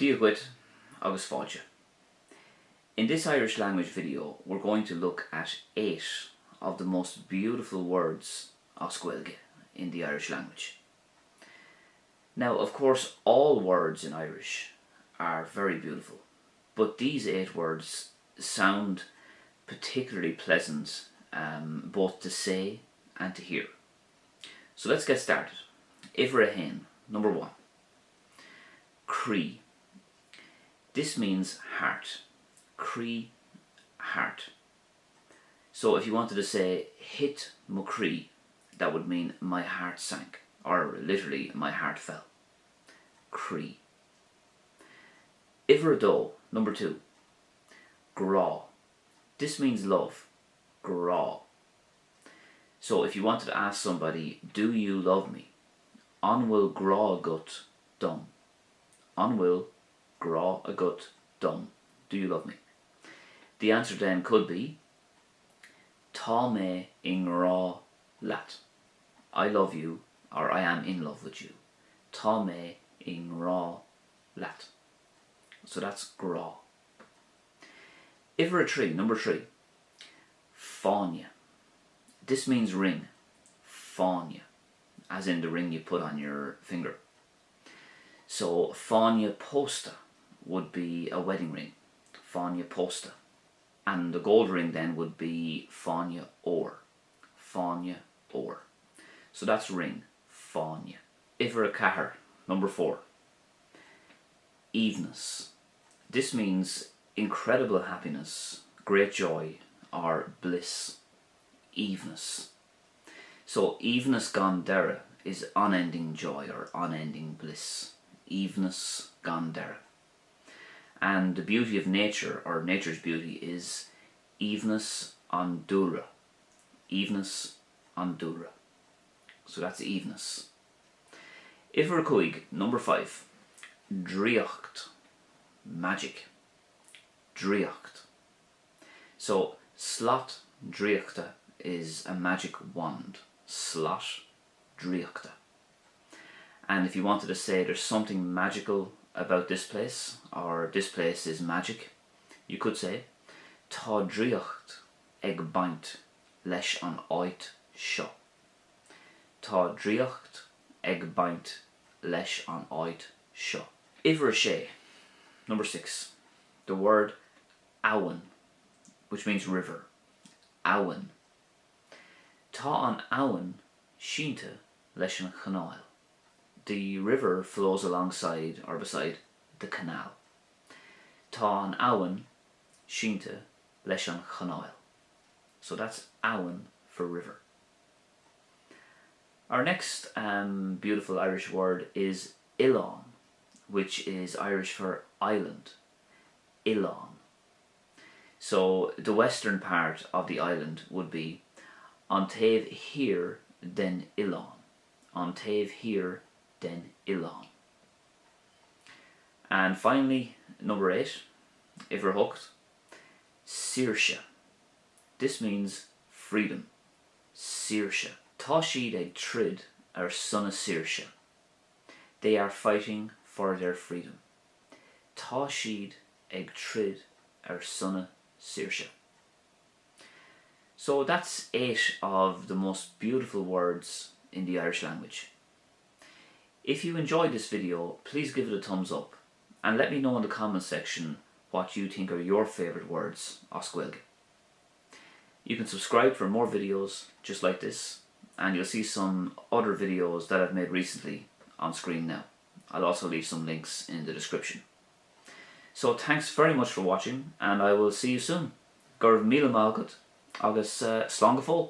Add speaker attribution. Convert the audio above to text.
Speaker 1: Díoghuit agus fáilte. In this Irish language video, we're going to look at 8 of the most beautiful words as Gaeilge in the Irish language. Now, of course, all words in Irish are very beautiful, but these 8 words sound particularly pleasant both to say and to hear. So let's get started. Ivrahin, number 1. Cree. This means heart. Cree, heart. So if you wanted to say hit mo Cree, that would mean my heart sank, or literally my heart fell. Cree. Ivrado, number 2. Gra. This means love. Gra. So if you wanted to ask somebody, do you love me? An will gra gut dum. An will gra a gut dum. Do you love me? The answer then could be Tá me in ra lat. I love you, or I am in love with you. Tá me in ra lat. So that's gra. Ivra tree, number 3. Vanya. This means ring. Vanya, as in the ring you put on your finger. So Vanya posta would be a wedding ring. Vanya posta. And the gold ring then would be Vanya or. Vanya or. So that's ring. Vanya. Ivra kahar, number 4. Eveness. This means incredible happiness, great joy, or bliss. Eveness. So eveness gan dera is unending joy or unending bliss. Eveness gan dera. And the beauty of nature, or nature's beauty, is eveness an dura. Eveness an dura. So that's eveness. Ivra cuig, number 5. Driocht. Magic. Driocht. So slot driochta is a magic wand. Slot driochta. And if you wanted to say there's something magical about this place, or this place is magic, you could say Tá driocht ag baint leis an áit seo. Tá driocht ag baint leis an áit seo. Ivra sé, number 6. The word awan, which means river. Awan. Tá an awan sínte leis an chanáil. The river flows alongside or beside the canal. Tá an awan sínte leis an chanáil. So that's awan for river. Our next beautiful Irish word is Ilan, which is Irish for island. Ilan. So the western part of the island would be An taobh here den Ilan. An taobh here den Ilan. And finally, number 8, if we're hooked, Saoirse. This means freedom. Saoirse. Tá siad ag trid ar son of Saoirse. They are fighting for their freedom. Tá siad ag trid ar son of Saoirse. So that's 8 of the most beautiful words in the Irish language. If you enjoyed this video, please give it a thumbs up and let me know in the comment section what you think are your favourite words as Gaeilge. You can subscribe for more videos just like this, and you'll see some other videos that I've made recently on screen now. I'll also leave some links in the description. So thanks very much for watching, and I will see you soon. Gurv míle mágat agus slán go fóill.